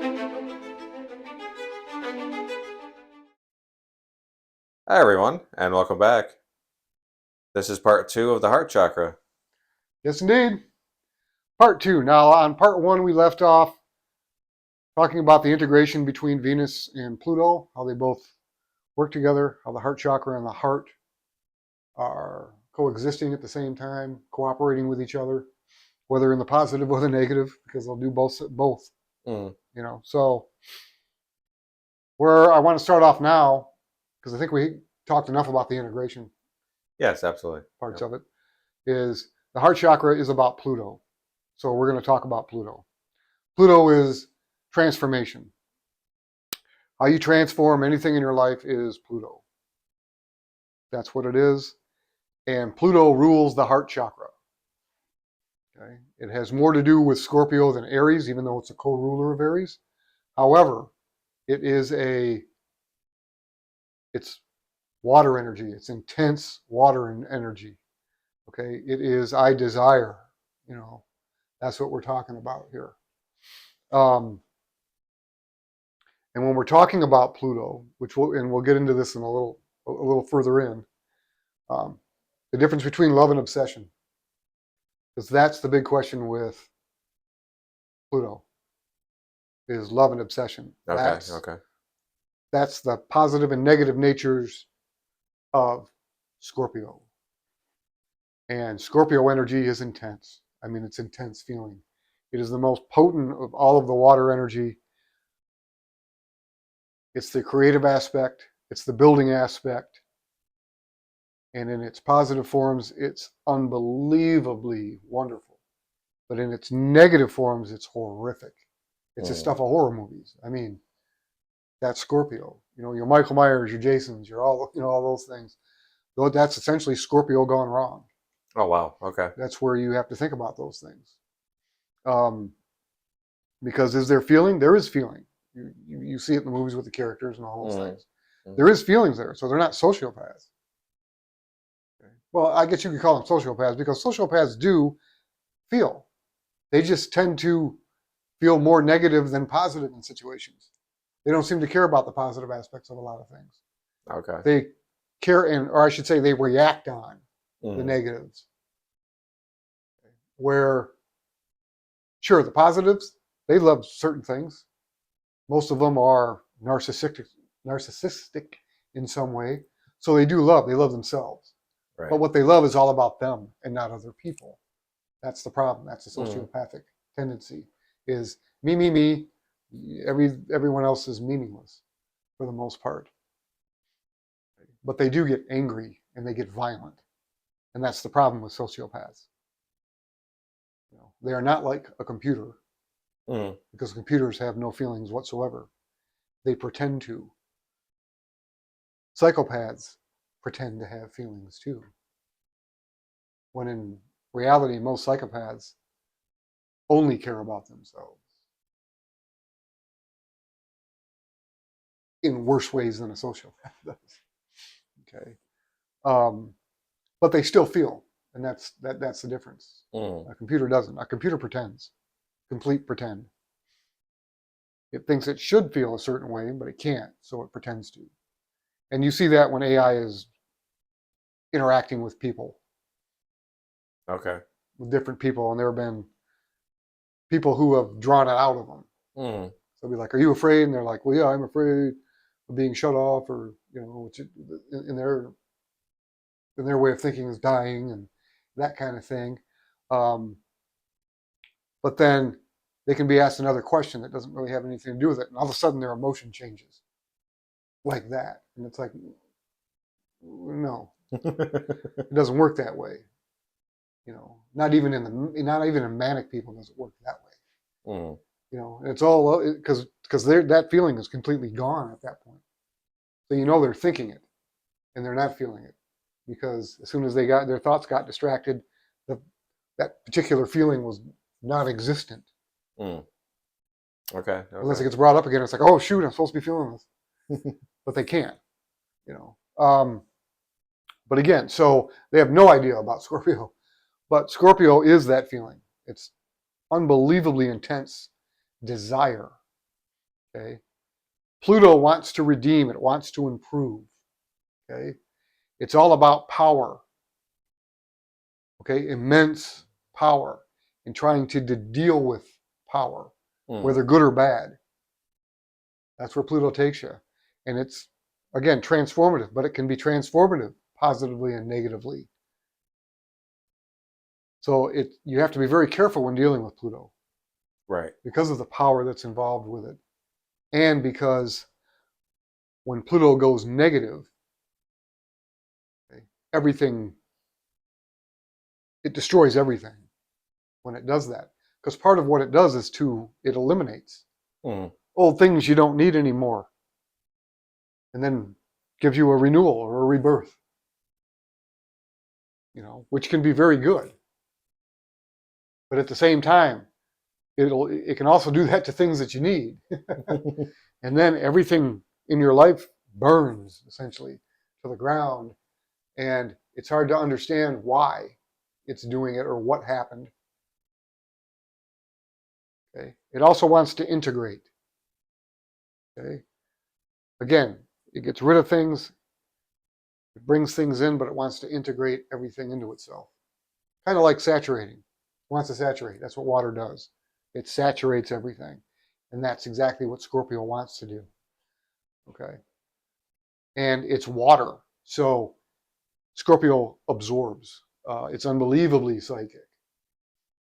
Hi, everyone, and welcome back. This is part 2 of the heart chakra. Yes, indeed. Part 2. Now, on part 1, we left off talking about the integration between Venus and Pluto, how they both work together, how the heart chakra and the heart are coexisting at the same time, cooperating with each other, whether in the positive or the negative, because they'll do both. Mm. So where I want to start off now, because I think we talked enough about the integration Yes, absolutely. parts of it, is the heart chakra is about Pluto. So we're going to talk about Pluto. Pluto is transformation. How you transform anything in your life is Pluto. That's what it is. And Pluto rules the heart chakra. Okay? It has more to do with Scorpio than Aries, even though it's a co-ruler of Aries. However, it's water energy. It's intense water and energy. Okay? It is I desire. That's what we're talking about here. And when we're talking about Pluto, we'll get into this in a little further in, the difference between love and obsession, because that's the big question with Pluto, is love and obsession. Okay. That's the positive and negative natures of Scorpio. And Scorpio energy is intense. I mean, it's intense feeling. It is the most potent of all of the water energy. It's the creative aspect. It's the building aspect. And in its positive forms, it's unbelievably wonderful. But in its negative forms, it's horrific. It's the stuff of horror movies. I mean, that's Scorpio. Your Michael Myers, your Jasons, your all those things. Though that's essentially Scorpio gone wrong. Oh, wow. Okay. That's where you have to think about those things. Because is there feeling? There is feeling. You see it in the movies with the characters and all those things. There is feelings there, so they're not sociopaths. Okay. Well, I guess you could call them sociopaths because sociopaths do feel. They just tend to feel more negative than positive in situations. They don't seem to care about the positive aspects of a lot of things. Okay. They care, or I should say they react on the negatives. Where, sure, the positives, they love certain things. Most of them are narcissistic in some way. So they love themselves. Right. But what they love is all about them and not other people. That's the problem. That's the sociopathic tendency, is me, me, me. Everyone else is meaningless for the most part. But they do get angry and they get violent. And that's the problem with sociopaths. They are not like a computer, because computers have no feelings whatsoever. They pretend to. Psychopaths pretend to have feelings too. When in reality, most psychopaths only care about themselves. In worse ways than a sociopath does. Okay. But they still feel, and that's the difference. A computer doesn't. A computer pretends. Complete pretend. It thinks it should feel a certain way, but it can't, so it pretends to. And you see that when AI is interacting with people. Okay. With different people, and there have been people who have drawn it out of them. So they'll be like, "Are you afraid?" And they're like, "Well, yeah, I'm afraid of being shut off," or which in their way of thinking is dying and that kind of thing. But then they can be asked another question that doesn't really have anything to do with it, and all of a sudden their emotion changes like that, and it's like, no, it doesn't work that way. Not even in manic people does it work that way. It's all because that feeling is completely gone at that point. So they're thinking it, and they're not feeling it, because as soon as their thoughts got distracted, that particular feeling was non-existent. Okay. Unless it gets brought up again, it's like, oh shoot, I'm supposed to be feeling this, but they can't. But again, so they have no idea about Scorpio, but Scorpio is that feeling. It's unbelievably intense desire. Okay. Pluto wants to redeem, it wants to improve. Okay. It's all about power. Okay, immense power in trying to deal with power, whether good or bad. That's where Pluto takes you. And it's, again, transformative, but it can be transformative positively and negatively. So you have to be very careful when dealing with Pluto. Right. Because of the power that's involved with it. And because when Pluto goes negative, okay, everything, it destroys everything when it does that. Because part of what it does is it eliminates old things you don't need anymore. And then gives you a renewal or a rebirth. Which can be very good. But at the same time, it can also do that to things that you need. And then everything in your life burns essentially to the ground, and it's hard to understand why it's doing it or what happened. Okay. It also wants to integrate. Okay. Again, it gets rid of things, it brings things in, but it wants to integrate everything into itself. Kind of like saturating. It wants to saturate. That's what water does. It saturates everything. And that's exactly what Scorpio wants to do. Okay. And it's water. So Scorpio absorbs. It's unbelievably psychic.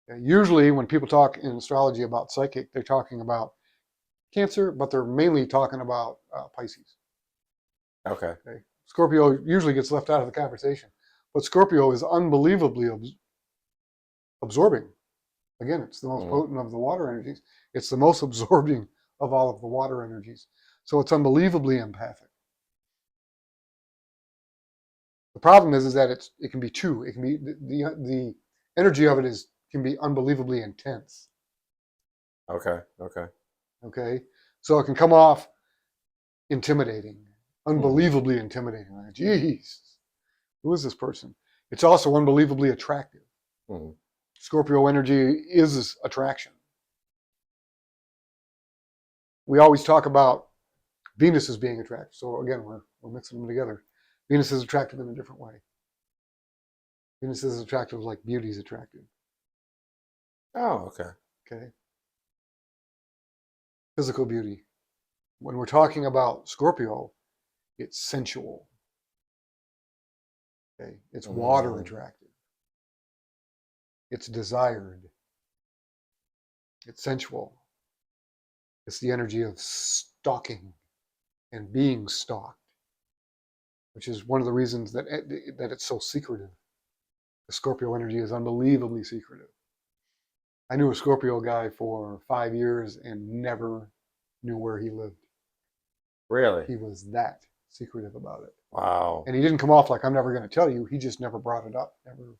And usually when people talk in astrology about psychic, they're talking about Cancer, but they're mainly talking about Pisces. Okay. Scorpio usually gets left out of the conversation. But Scorpio is unbelievably absorbing. Again, it's the most potent of the water energies. It's the most absorbing of all of the water energies. So it's unbelievably empathic. The problem is that it can be two. It can be the energy of it can be unbelievably intense. Okay. Okay, so it can come off intimidating, unbelievably intimidating. Like, geez, who is this person? It's also unbelievably attractive. Scorpio energy is attraction. We always talk about Venus as being attractive. So again, we're mixing them together. Venus is attractive in a different way. Venus is attractive like beauty is attractive. Oh, okay. Okay. Physical beauty. When we're talking about Scorpio, it's sensual. Okay. It's water attractive. It's desired. It's sensual. It's the energy of stalking and being stalked, which is one of the reasons that it's so secretive. The Scorpio energy is unbelievably secretive. I knew a Scorpio guy for 5 years and never knew where he lived. Really? He was that secretive about it. Wow. And he didn't come off like, I'm never going to tell you. He just never brought it up. Never.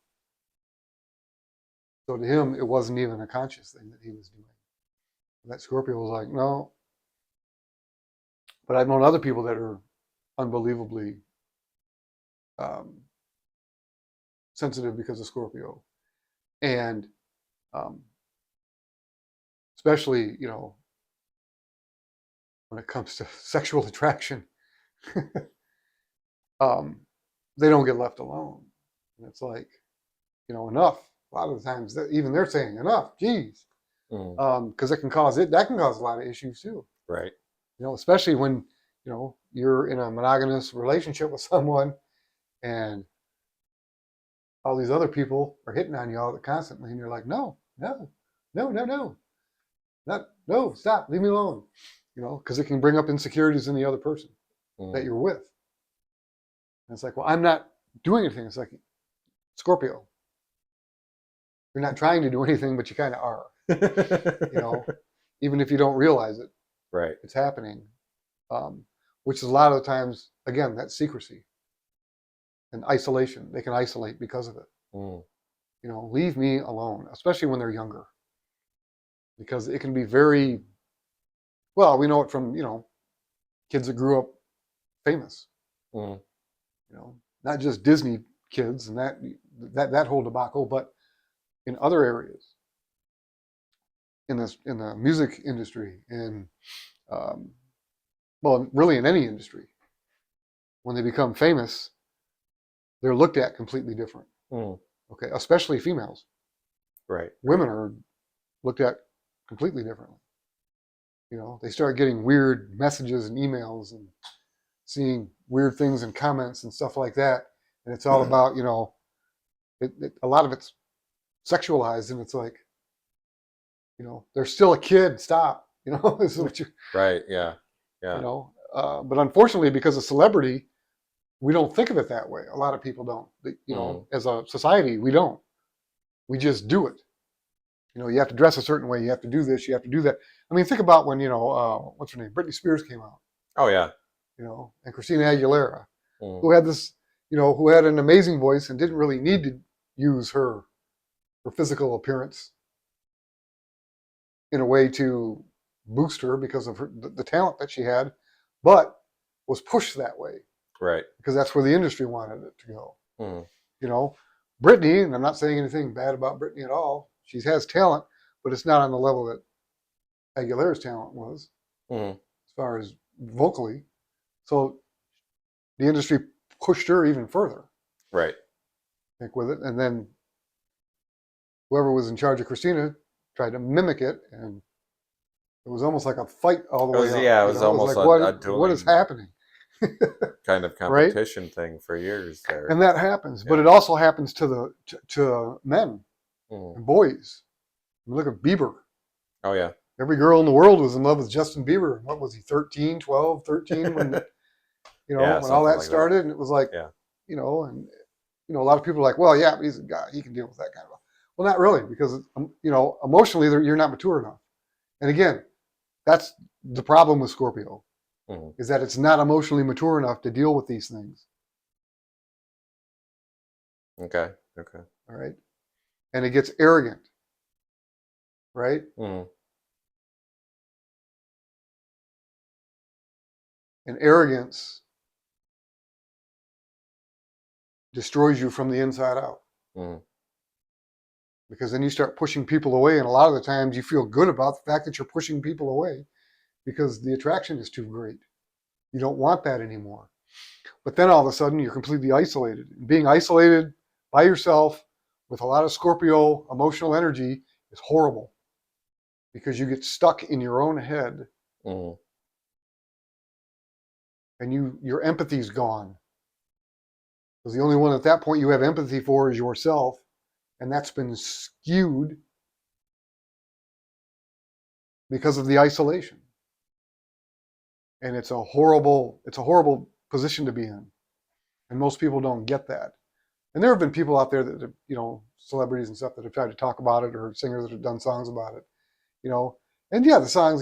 So to him, it wasn't even a conscious thing that he was doing. That Scorpio was like, no. But I've known other people that are unbelievably sensitive because of Scorpio. And especially, when it comes to sexual attraction, they don't get left alone. And it's like, enough. A lot of the times, even they're saying enough. Geez, because that can cause a lot of issues too. Right. Especially when you're in a monogamous relationship with someone, and all these other people are hitting on you all constantly, and you're like, no, stop, leave me alone. Because it can bring up insecurities in the other person that you're with. And it's like, well, I'm not doing anything. It's like, Scorpio, you're not trying to do anything, but you kind of are. Even if you don't realize it, right? It's happening. Which is a lot of the times, again, that secrecy and isolation. They can isolate because of it. Leave me alone, especially when they're younger, because it can be very. Well, we know it from kids that grew up famous. Not just Disney kids and that whole debacle, but in other areas. in the music industry, well, really in any industry, when they become famous, they're looked at completely different. Mm. Okay, especially females. Right. Women are looked at completely differently. They start getting weird messages and emails and seeing weird things and comments and stuff like that, and it's all about a lot of it's sexualized, and it's like, they're still a kid. Stop. This is what you. Right. Yeah. Yeah. But unfortunately, because of celebrity, we don't think of it that way. A lot of people don't. As a society, we don't. We just do it. You have to dress a certain way. You have to do this. You have to do that. I mean, think about when what's her name, Britney Spears came out. Oh yeah. And Christina Aguilera, Mm. who had this, who had an amazing voice and didn't really need to use her physical appearance in a way to boost her because of the talent that she had, but was pushed that way. Right. Because that's where the industry wanted it to go. Mm. Britney, and I'm not saying anything bad about Britney at all. She has talent, but it's not on the level that Aguilera's talent was, as far as vocally. So the industry pushed her even further. Right. I think with it, and then whoever was in charge of Christina tried to mimic it, and it was almost like a fight all the way up. Yeah, it was almost like, what is happening? kind of competition right? thing for years there. And that happens, but it also happens to men and boys. I mean, look at Bieber. Oh yeah. Every girl in the world was in love with Justin Bieber. What was he, 13, 12, 13 when when all that started, and it was like, and a lot of people are like, well, yeah, he's a guy, he can deal with that kind of. Well, not really, because emotionally you're not mature enough. And again, that's the problem with Scorpio, is that it's not emotionally mature enough to deal with these things. Okay. All right. And it gets arrogant. Right? And arrogance destroys you from the inside out. Because then you start pushing people away, and a lot of the times you feel good about the fact that you're pushing people away because the attraction is too great. You don't want that anymore. But then all of a sudden you're completely isolated. And being isolated by yourself with a lot of Scorpio emotional energy is horrible, because you get stuck in your own head, and your empathy's gone. Because the only one at that point you have empathy for is yourself, and that's been skewed because of the isolation. And it's a horrible position to be in. And most people don't get that. And there have been people out there that, celebrities and stuff that have tried to talk about it, or singers that have done songs about it, And yeah, the songs,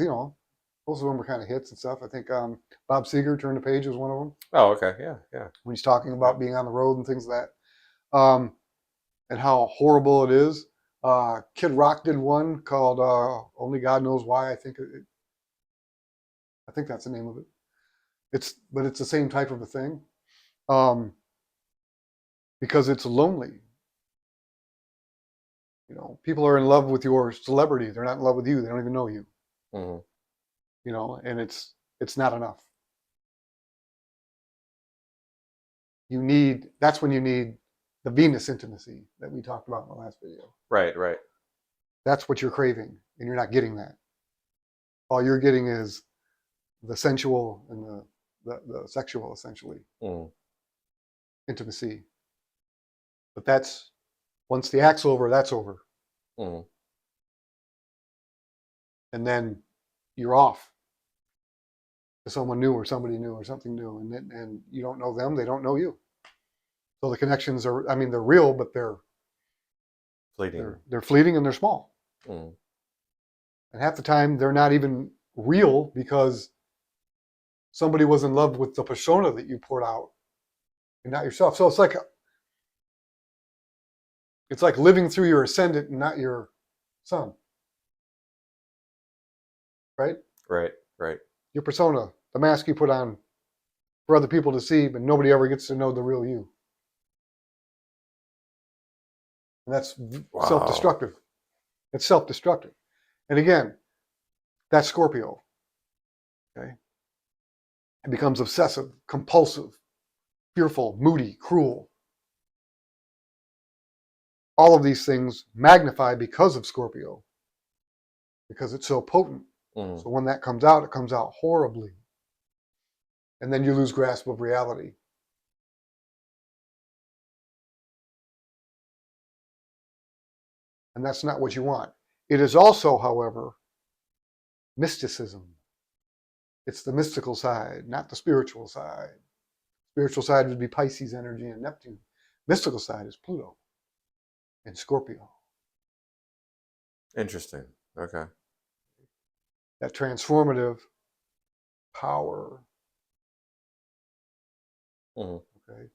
most of them were kind of hits and stuff. I think Bob Seger, Turn the Page, was one of them. Oh, okay. Yeah. When he's talking about being on the road and things like that. And how horrible it is. Kid Rock did one called Only God Knows Why. I think that's the name of it. But it's the same type of a thing. Because it's lonely. People are in love with your celebrity. They're not in love with you. They don't even know you. And it's not enough. That's when you need the Venus intimacy that we talked about in the last video. Right. That's what you're craving, and you're not getting that. All you're getting is the sensual and the sexual, essentially, intimacy. But that's, once the act's over, that's over. And then you're off to someone new or somebody new or something new, and you don't know them, they don't know you. So the connections they're real, but they're fleeting. They're fleeting, and they're small. And half the time they're not even real, because somebody was in love with the persona that you poured out and not yourself. So it's like living through your ascendant and not your sun. Right? Right. Your persona, the mask you put on for other people to see, but nobody ever gets to know the real you. And that's self-destructive. It's self-destructive. And again, that's Scorpio. Okay? It becomes obsessive, compulsive, fearful, moody, cruel. All of these things magnify because of Scorpio, because it's so potent. Mm. So when that comes out, it comes out horribly. And then you lose grasp of reality. And that's not what you want. It is also, however, mysticism. It's the mystical side, not the spiritual side. Spiritual side would be Pisces energy and Neptune. Mystical side is Pluto and Scorpio. Interesting. Okay. That transformative power. Mm. Okay.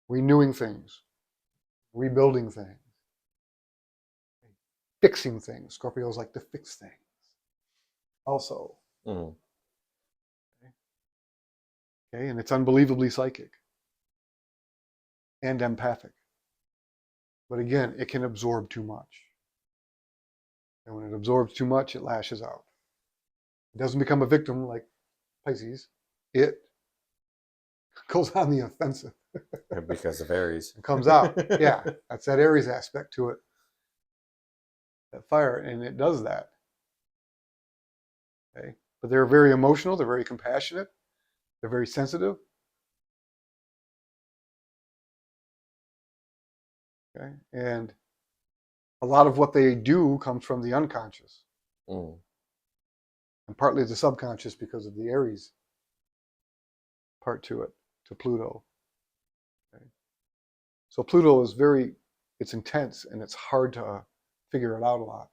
Renewing things, rebuilding things, fixing things. Scorpios like to fix things. Also. Mm. Okay, and it's unbelievably psychic and empathic. But again, it can absorb too much. And when it absorbs too much, it lashes out. It doesn't become a victim like Pisces. It goes on the offensive. Because of Aries. It comes out. Yeah, that's that Aries aspect to it. That fire, and it does that. Okay, but they're very emotional. They're very compassionate. They're very sensitive. Okay, and a lot of what they do comes from the unconscious, Mm. and partly the subconscious because of the Aries part to it, to Pluto. Okay. So Pluto is it's intense and it's hard to figure it out a lot.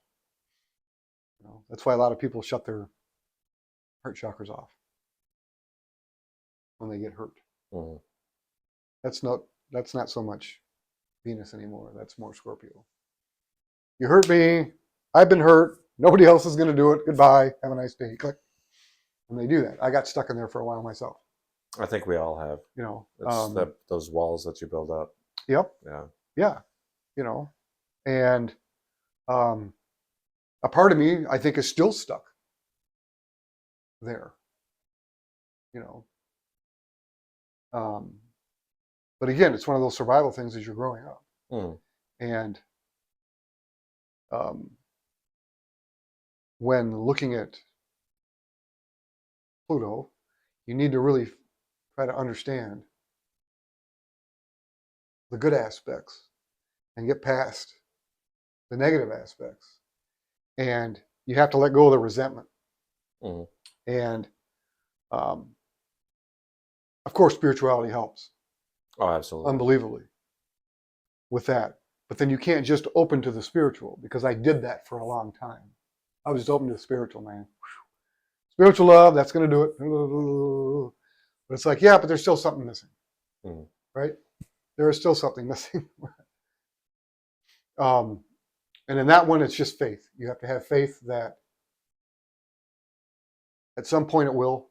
You know, that's why a lot of people shut their heart chakras off when they get hurt. Mm. That's not so much Venus anymore. That's more Scorpio. You hurt me. I've been hurt. Nobody else is going to do it. Goodbye. Have a nice day. Click. And they do that. I got stuck in there for a while myself. I think we all have. You know. It's those walls that you build up. Yep. Yeah. Yeah. You know, and a part of me, I think, is still stuck there. You know. But again, it's one of those survival things as you're growing up. Mm. And when looking at Pluto, you need to really try to understand the good aspects and get past the negative aspects. And you have to let go of the resentment. Mm. And of course, spirituality helps. Oh, absolutely. Unbelievably with that. But then you can't just open to the spiritual, because I did that for a long time. I was just open to the spiritual, man. Spiritual love, that's going to do it. But it's like, yeah, but there's still something missing. Mm. Right? There is still something missing. And in that one, it's just faith. You have to have faith that at some point it will.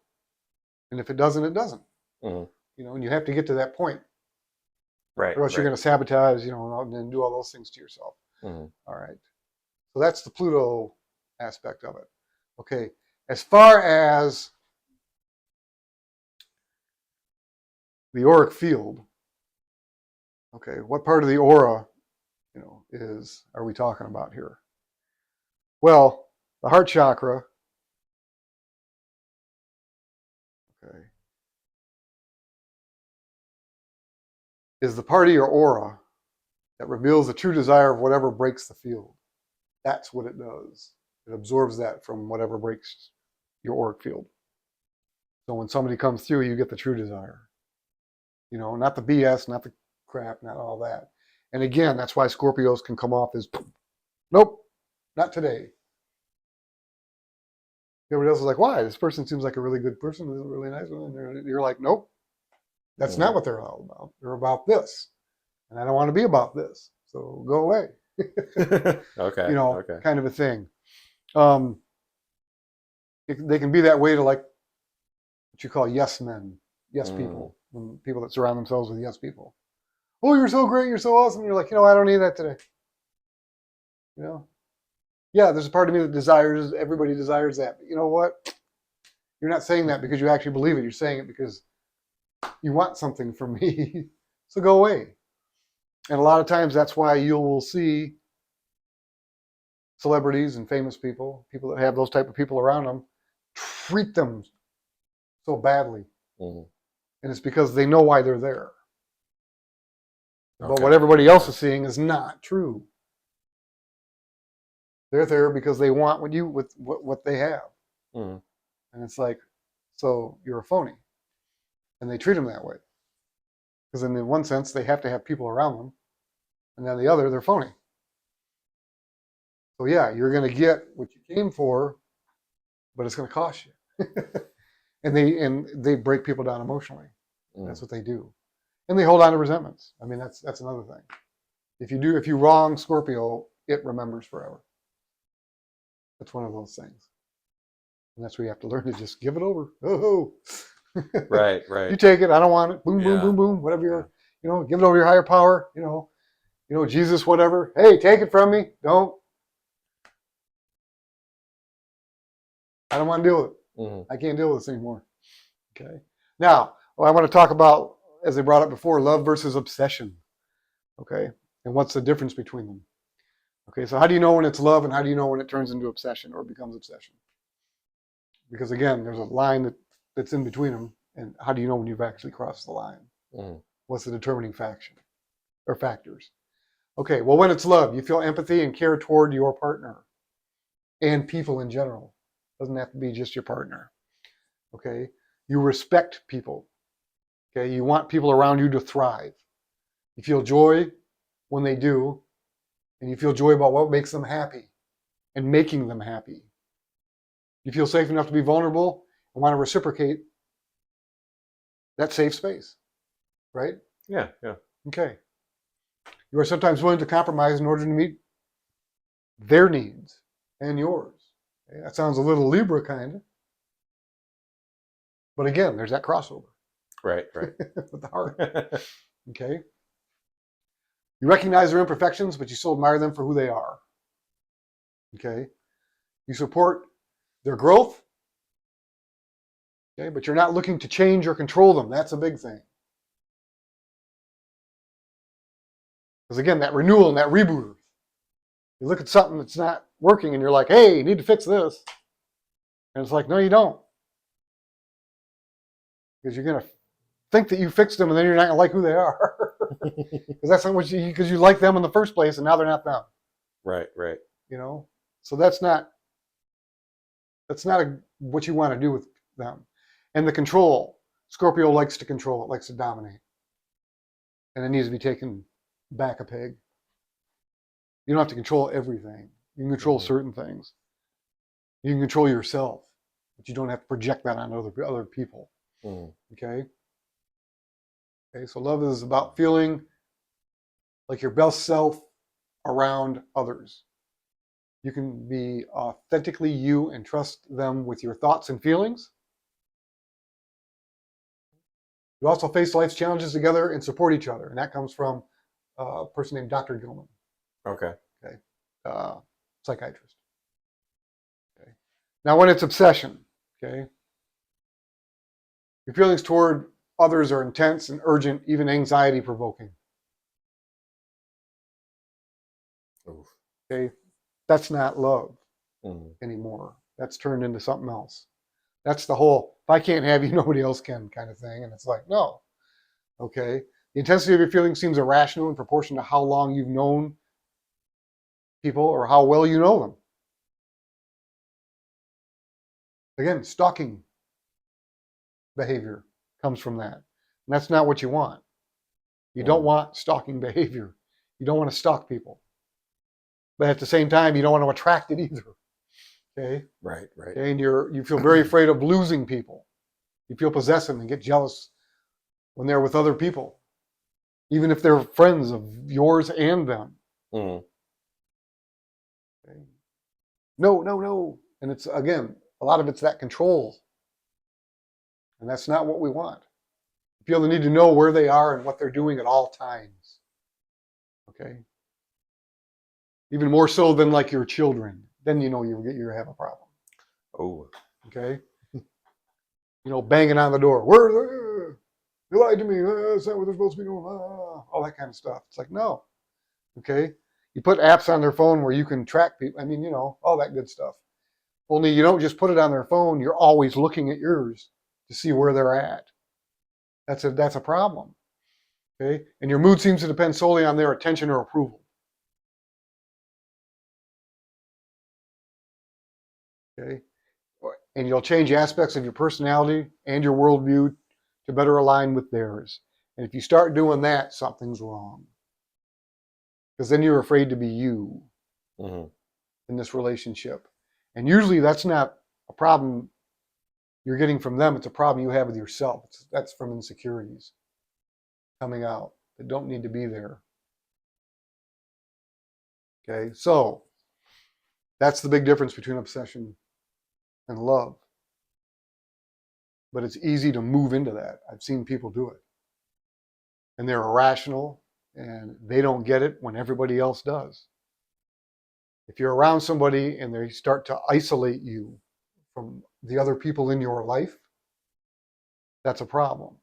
And if it doesn't, it doesn't. Mm. You know, and you have to get to that point. Right. Or else you're going to sabotage, you know, and do all those things to yourself. Mm. All right. So that's the Pluto aspect of it. Okay. As far as the auric field, okay, what part of the aura, you know, are we talking about here? Well, the heart chakra, okay, is the part of your aura that reveals the true desire of whatever breaks the field. That's what it does. It absorbs that from whatever breaks your auric field. So when somebody comes through, you get the true desire. You know, not the BS, not the crap, not all that. And again, that's why Scorpios can come off as, nope, not today. Everybody else is like, why? This person seems like a really good person, a really nice one. And you're like, nope, that's not what they're all about. They're about this. And I don't want to be about this. So go away. Okay. You know, Okay. kind of a thing. They can be that way to like what you call yes men, yes people, people that surround themselves with yes people. Oh, you're so great, you're so awesome. You're like, you know, I don't need that today. You know, Yeah, there's a part of me that desires, everybody desires that. But you know what? You're not saying that because you actually believe it. You're saying it because you want something from me. So go away. And a lot of times that's why you will see celebrities and famous people, people that have those type of people around them, treat them so badly. Mm-hmm. And it's because they know why they're there. But Okay. what everybody else is seeing is not true. They're there because they want what they have. Mm-hmm. And it's like, so you're a phony. And they treat them that way. Because in one sense, they have to have people around them. And then the other, they're phony. So yeah, you're going to get what you came for, but it's going to cost you. and they break people down emotionally. That's what they do. And they hold on to resentments. I mean, that's another thing. If you wrong Scorpio, it remembers forever. That's one of those things. And that's where you have to learn to just give it over. Oh, Right, right. you take it. I don't want it. Boom, boom, Yeah. boom, boom. Whatever give it over your higher power. Jesus, whatever. Hey, take it from me. Don't. I don't want to deal with it. Mm-hmm. I can't deal with this anymore. Okay. Now, I want to talk about, as they brought up before, love versus obsession. Okay. And what's the difference between them? Okay. So how do you know when it's love, and how do you know when it turns into obsession or becomes obsession? Because again, there's a line that's in between them. And how do you know when you've actually crossed the line? Mm-hmm. What's the determining faction or factors? Okay, well, when it's love, you feel empathy and care toward your partner and people in general. Doesn't have to be just your partner. Okay, you respect people. Okay, you want people around you to thrive. You feel joy when they do, and you feel joy about what makes them happy and making them happy. You feel safe enough to be vulnerable and want to reciprocate that safe space, right? Yeah, yeah. Okay. You are sometimes willing to compromise in order to meet their needs and yours. Okay? That sounds a little Libra kind of. But again, there's that crossover. Right, right. With the heart. Okay. You recognize their imperfections, but you still admire them for who they are. Okay. You support their growth. Okay, but you're not looking to change or control them. That's a big thing. Because again, that renewal and that rebirth. You look at something that's not working and you're like, hey, you need to fix this. And it's like, no, you don't. Because you're going to think that you fixed them and then you're not going to like who they are. Because that's not what because you like them in the first place and now they're not them. Right, right. So that's not what you want to do with them. And the control, Scorpio likes to control, it likes to dominate. And it needs to be taken back a peg. You don't have to control everything. You can control certain things. You can control yourself, but you don't have to project that on other people. Okay? Okay, so love is about feeling like your best self around others. You can be authentically you and trust them with your thoughts and feelings. You also face life's challenges together and support each other. And that comes from a person named Dr. Gilman. Okay. Okay. Psychiatrist. Okay. Now, when it's obsession, okay, your feelings toward others are intense and urgent, even anxiety provoking. Okay. That's not love anymore. That's turned into something else. That's the whole, if I can't have you, nobody else can kind of thing. And it's like, no. Okay. The intensity of your feelings seems irrational in proportion to how long you've known people or how well you know them. Again, stalking behavior comes from that. And that's not what you want. You don't want stalking behavior. You don't want to stalk people. But at the same time, you don't want to attract it either. Okay? Right, right. Okay? And you feel very afraid of losing people. You feel possessive and get jealous when they're with other people, even if they're friends of yours and them. Okay? No, no, no. And it's, again, a lot of it's that control. And that's not what we want. You feel the need to know where they are and what they're doing at all times. Okay? Even more so than like your children. then you know you have a problem. Oh. Okay, banging on the door. Where you lied to me? That's not what they're supposed to be doing. All that kind of stuff. It's like no. Okay, you put apps on their phone where you can track people. I mean, all that good stuff. Only you don't just put it on their phone. You're always looking at yours to see where they're at. That's a problem. Okay, and your mood seems to depend solely on their attention or approval. Okay, and you'll change aspects of your personality and your worldview to better align with theirs. And if you start doing that, something's wrong. Because then you're afraid to be you in this relationship. And usually that's not a problem you're getting from them. It's a problem you have with yourself. That's from insecurities coming out that don't need to be there. Okay, so that's the big difference between obsession and love. But it's easy to move into that. I've seen people do it. And they're irrational and they don't get it when everybody else does. If you're around somebody and they start to isolate you from the other people in your life, that's a problem.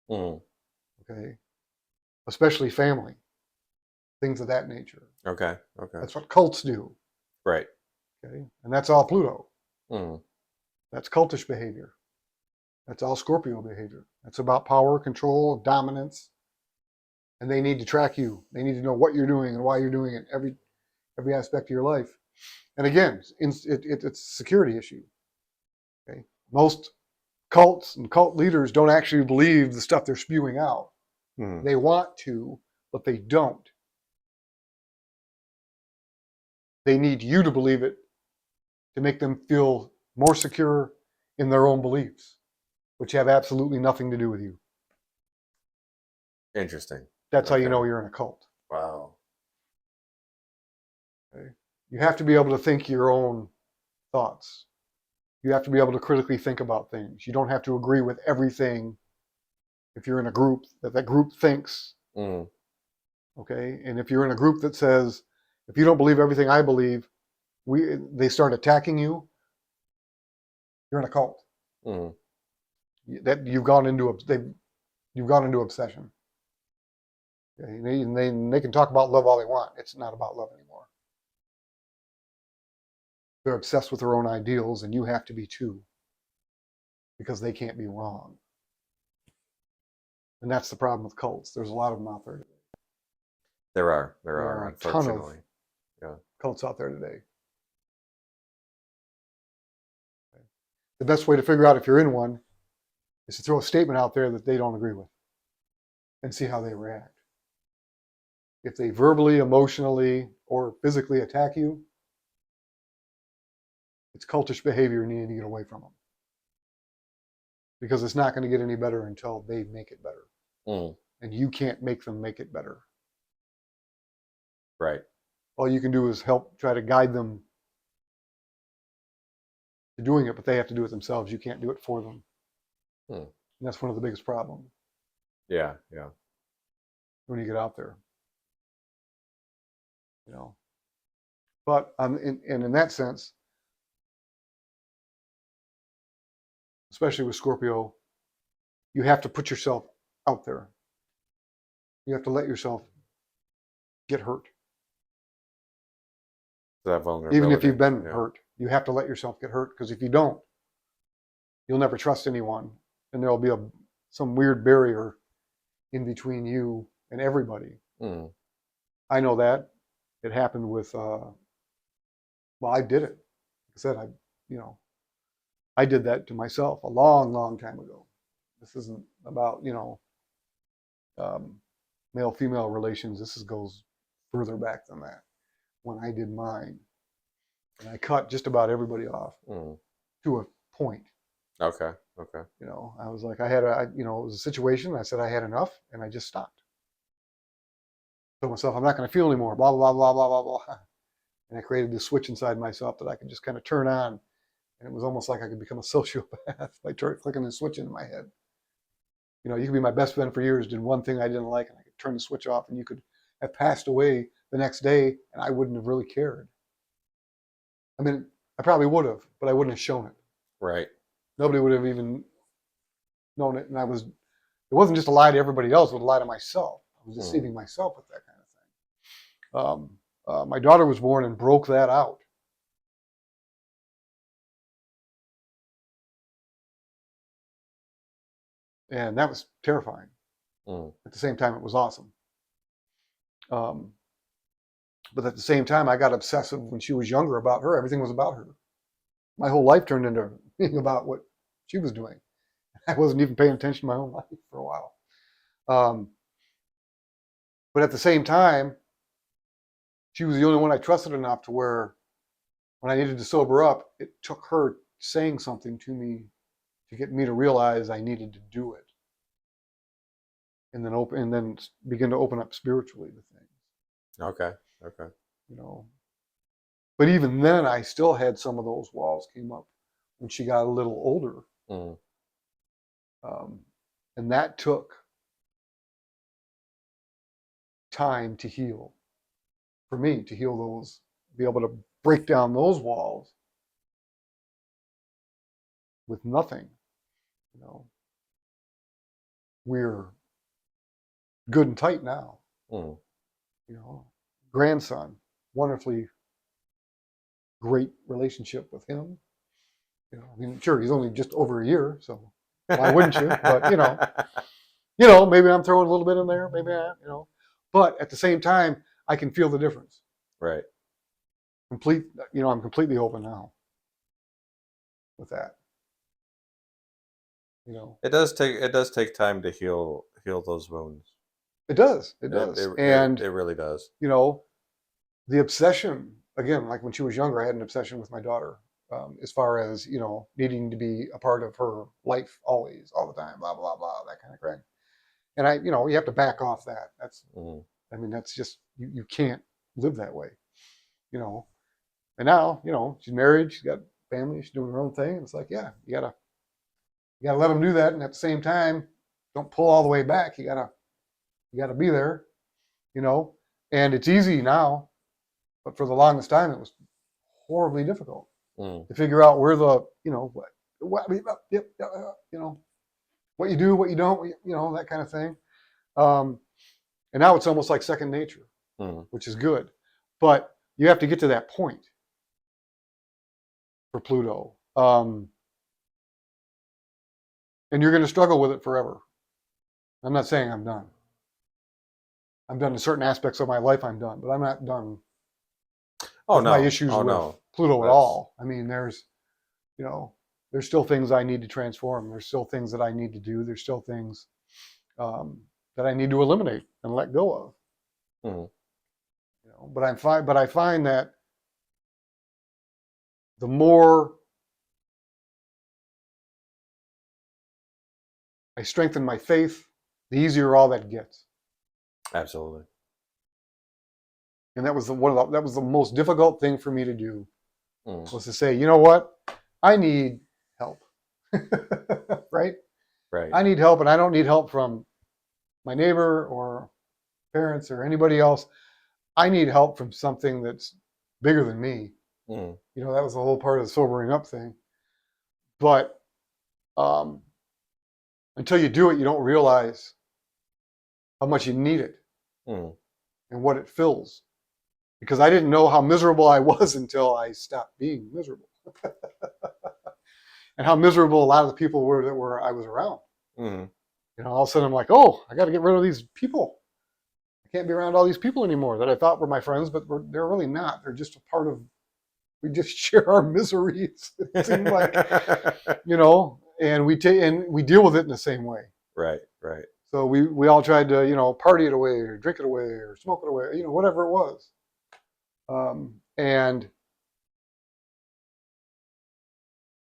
Okay, especially family, things of that nature. Okay. That's what cults do. Right. Okay, and that's all Pluto. That's cultish behavior. That's all Scorpio behavior. That's about power, control, dominance, and they need to track you. They need to know what you're doing and why you're doing it every aspect of your life. And again, it's a security issue. Okay, most cults and cult leaders don't actually believe the stuff they're spewing out. They want to, but they don't. They need you to believe it to make them feel more secure in their own beliefs, which have absolutely nothing to do with you. Interesting. That's how you know you're in a cult. Wow. Okay? You have to be able to think your own thoughts. You have to be able to critically think about things. You don't have to agree with everything if you're in a group that group thinks. Okay? And if you're in a group that says, if you don't believe everything I believe, they start attacking you, you're in a cult. That you've gone into obsession. Okay? And they can talk about love all they want. It's not about love anymore. They're obsessed with their own ideals, and you have to be too, because they can't be wrong. And that's the problem with cults. There's a lot of them out there today. There are, unfortunately. A ton of cults out there today. The best way to figure out if you're in one is to throw a statement out there that they don't agree with and see how they react. If they verbally, emotionally, or physically attack you, it's cultish behavior and you need to get away from them. Because it's not going to get any better until they make it better. And you can't make them make it better. Right. All you can do is help try to guide them to doing it, but they have to do it themselves. You can't do it for them. And that's one of the biggest problems. Yeah. When you get out there. But in that sense, especially with Scorpio, you have to put yourself out there. You have to let yourself get hurt. That vulnerability. Even if you've been hurt, you have to let yourself get hurt, because if you don't, you'll never trust anyone, and there'll be some weird barrier in between you and everybody. I know that. It happened with, I did it. Like I said, I did that to myself a long, long time ago. This isn't about, male-female relations. This goes further back than that. When I did mine, and I cut just about everybody off to a point. Okay. I was like, it was a situation. I said I had enough, and I just stopped. Told myself I'm not going to feel anymore. Blah blah blah blah blah blah. And I created this switch inside myself that I could just kind of turn on, and it was almost like I could become a sociopath by clicking the switch into my head. You could be my best friend for years, did one thing I didn't like, and I could turn the switch off, and you could have passed away the next day, and I wouldn't have really cared. I mean, I probably would have, but I wouldn't have shown it. Right. Nobody would have even known it. And it wasn't just a lie to everybody else, it was a lie to myself. I was deceiving myself with that kind of thing. My daughter was born and broke that out. And that was terrifying. At the same time, it was awesome. But at the same time, I got obsessive when she was younger about her. Everything was about her. My whole life turned into being about what she was doing. I wasn't even paying attention to my own life for a while. But at the same time, she was the only one I trusted enough to where when I needed to sober up, it took her saying something to me to get me to realize I needed to do it. And then begin to open up spiritually to things. Okay. You know. But even then I still had some of those walls came up when she got a little older. And that took time to heal. For me to heal those, be able to break down those walls with nothing. You know. We're good and tight now. You know, grandson, wonderfully great relationship with him. You know, I mean, sure, he's only just over a year, so why wouldn't you? But you know, maybe I'm throwing a little bit in there, maybe I, you know. But at the same time, I can feel the difference. Right. I'm completely open now with that. You know, It does take time to heal those wounds. it does, It really does. You know, the obsession again, like when she was younger, I had an obsession with my daughter, as far as needing to be a part of her life always, all the time, blah blah blah, that kind of thing. And you have to back off that. That's, I mean, that's just you can't live that way, you know. And now, she's married, she's got family, she's doing her own thing. And it's like, yeah, you gotta let them do that, and at the same time, don't pull all the way back. You gotta be there, you know. And it's easy now, but for the longest time, it was horribly difficult to figure out where the, what you do, what you don't, that kind of thing. And now it's almost like second nature, which is good. But you have to get to that point for Pluto. And you're going to struggle with it forever. I'm not saying I'm done. I'm done in certain aspects of my life, I'm done. But I'm not done with my issues with Pluto at all. I mean, there's still things I need to transform. There's still things that I need to do. There's still things that I need to eliminate and let go of. But I find that the more I strengthen my faith, the easier all that gets. Absolutely. And that was the most difficult thing for me to do, was to say, you know what, I need help. Right? Right. I need help, and I don't need help from my neighbor or parents or anybody else. I need help from something that's bigger than me. That was the whole part of the sobering up thing. But until you do it, you don't realize how much you need it and what it fills. Because I didn't know how miserable I was until I stopped being miserable. And how miserable a lot of the people were that I was around. All of a sudden I'm like, oh, I got to get rid of these people. I can't be around all these people anymore that I thought were my friends, but they're really not. They're just a part of, we just share our miseries. It seemed like, and we deal with it in the same way. Right. So we all tried to, party it away or drink it away or smoke it away, whatever it was. And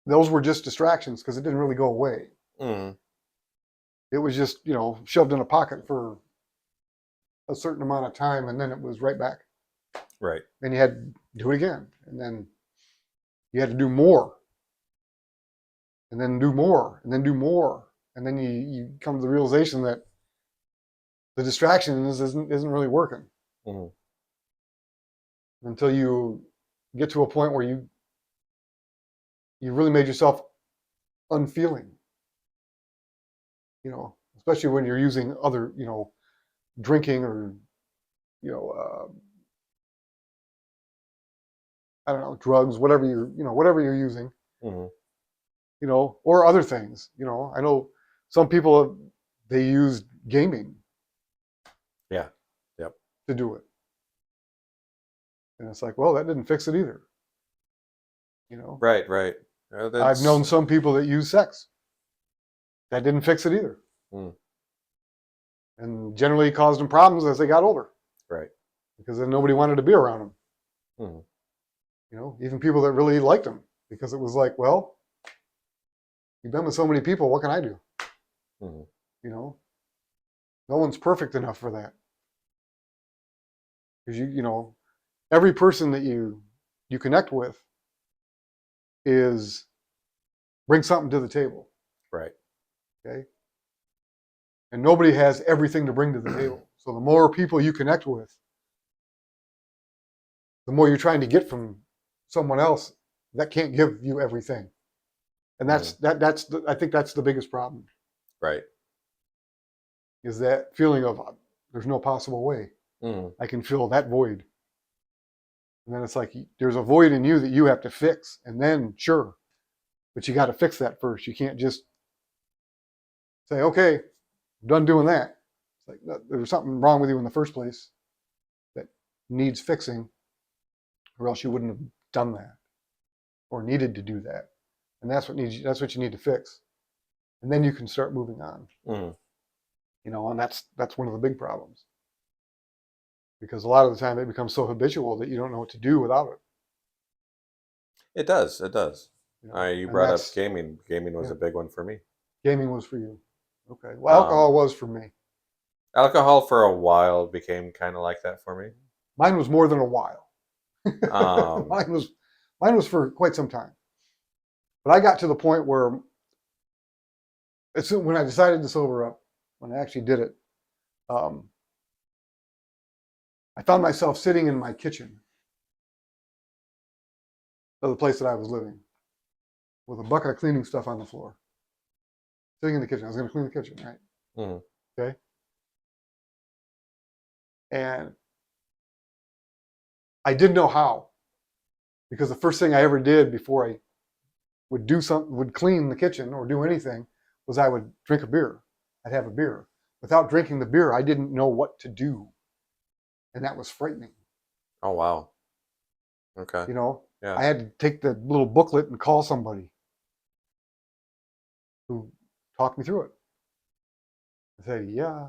those were just distractions because it didn't really go away. It was just, shoved in a pocket for a certain amount of time, and then it was right back. Right. And you had to do it again, and then you had to do more, and then do more, and then do more, and then you come to the realization that the distraction isn't really working until you get to a point where you you really made yourself unfeeling. Especially when you're using other, drinking or, you know, I don't know, drugs, whatever you're using, Mm-hmm. Or other things. I know some people, they use gaming. Yeah. Yep. To do it. And it's like, well, that didn't fix it either. Right. Right. I've known some people that use sex. That didn't fix it either. Mm. And generally caused them problems as they got older. Right. Because then nobody wanted to be around them. Mm. Even people that really liked them. Because it was like, well, you've been with so many people, what can I do? Mm. No one's perfect enough for that. Because every person that you connect with brings something to the table. Right. Okay. And nobody has everything to bring to the table. So the more people you connect with, the more you're trying to get from someone else that can't give you everything. And I think that's the biggest problem. Right. Is that feeling of there's no possible way I can fill that void. And then it's like there's a void in you that you have to fix. And then sure, but you got to fix that first. You can't just say, okay, I'm done doing that. It's like there's something wrong with you in the first place that needs fixing, or else you wouldn't have done that or needed to do that. And that's what you need to fix. And then you can start moving on. Mm. And that's one of the big problems. Because a lot of the time it becomes so habitual that you don't know what to do without it. It does. It does. You brought up gaming. Gaming was a big one for me. Gaming was for you. Okay. Well, alcohol was for me. Alcohol for a while became kind of like that for me. Mine was more than a while. Mine was for quite some time. But I got to the point where when I decided to sober up, when I actually did it, I found myself sitting in my kitchen of the place that I was living with a bucket of cleaning stuff on the floor. Sitting in the kitchen. I was going to clean the kitchen, right? Mm-hmm. Okay. And I didn't know how. Because the first thing I ever did before I would clean the kitchen or do anything, was I would drink a beer. I'd have a beer. Without drinking the beer, I didn't know what to do. And that was frightening. Oh, wow. Okay. Yeah. I had to take the little booklet and call somebody who talked me through it. I say, yeah.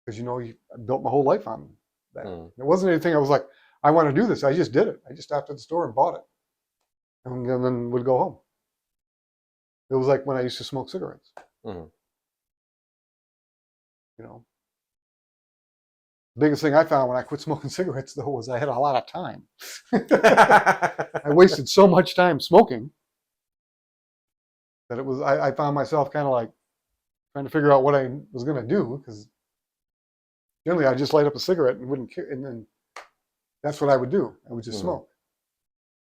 Because, I built my whole life on that. It wasn't anything I was like, I want to do this. I just did it. I just stopped at the store and bought it. And then would go home. It was like when I used to smoke cigarettes. Mm-hmm. The biggest thing I found when I quit smoking cigarettes, though, was I had a lot of time. I wasted so much time smoking that I found myself kind of like trying to figure out what I was going to do, because generally I just light up a cigarette and wouldn't care, and then that's what I would do. I would just smoke.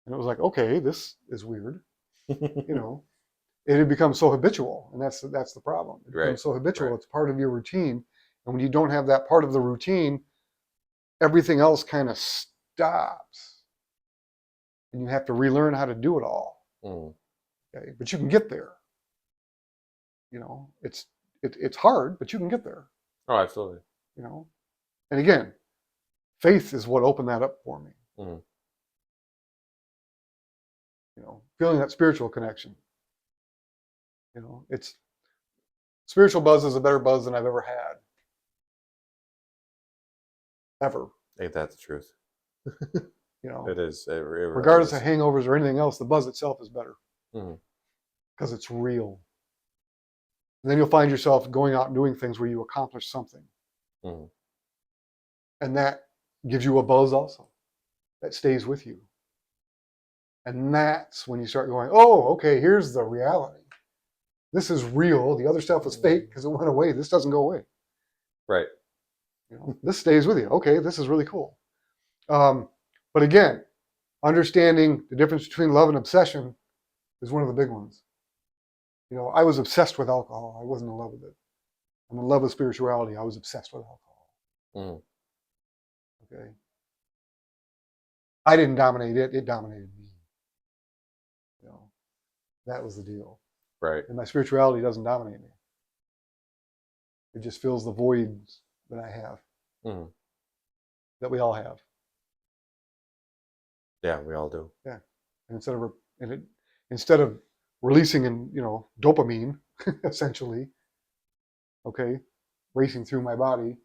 And it was like, okay, this is weird. It had become so habitual, and that's the problem. It becomes so habitual. It's part of your routine. And when you don't have that part of the routine, everything else kind of stops. And you have to relearn how to do it all. Okay? But you can get there. It's hard, but you can get there. Oh, absolutely. And again, faith is what opened that up for me. Feeling that spiritual connection. It's spiritual buzz is a better buzz than I've ever had. Ever. Ain't that the truth? It is. It regardless of hangovers or anything else, the buzz itself is better. Because it's real. And then you'll find yourself going out and doing things where you accomplish something. And that gives you a buzz also. That stays with you. And that's when you start going, oh, okay, here's the reality. This is real. The other stuff was fake because it went away. This doesn't go away. Right. This stays with you. Okay, this is really cool. But again, understanding the difference between love and obsession is one of the big ones. You know, I was obsessed with alcohol. I wasn't in love with it. I'm in love with spirituality. I was obsessed with alcohol. Mm. Okay. I didn't dominate it. It dominated me. You know, that was the deal. Right. And my spirituality doesn't dominate me. It just fills the voids that I have, Mm. that we all have. Yeah, we all do. Yeah. And instead of releasing dopamine, essentially, okay, racing through my body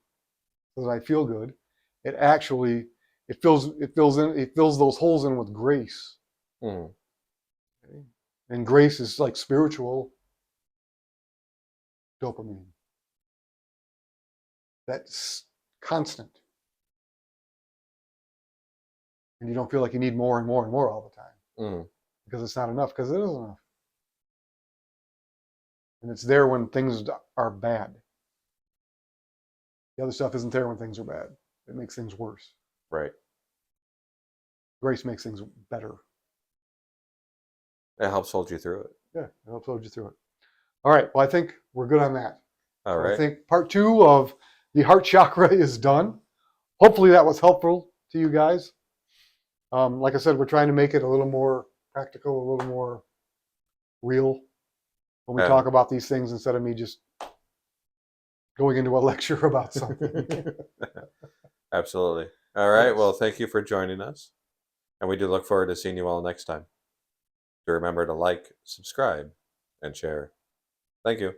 so that I feel good, it actually it fills those holes in with grace. Mm. Okay? And grace is like spiritual dopamine. That's constant. And you don't feel like you need more and more and more all the time. Mm. Because it's not enough, because it is enough. And it's there when things are bad. The other stuff isn't there when things are bad. It makes things worse. Right. Grace makes things better. It helps hold you through it. Yeah, it helps hold you through it. All right, well, I think we're good on that. All So right. I think part 2 of the heart chakra is done. Hopefully that was helpful to you guys. Like I said, we're trying to make it a little more practical, a little more real when we talk about these things instead of me just going into a lecture about something. Absolutely. All right. Yes. Well, thank you for joining us. And we do look forward to seeing you all next time. Do remember to like, subscribe, and share. Thank you.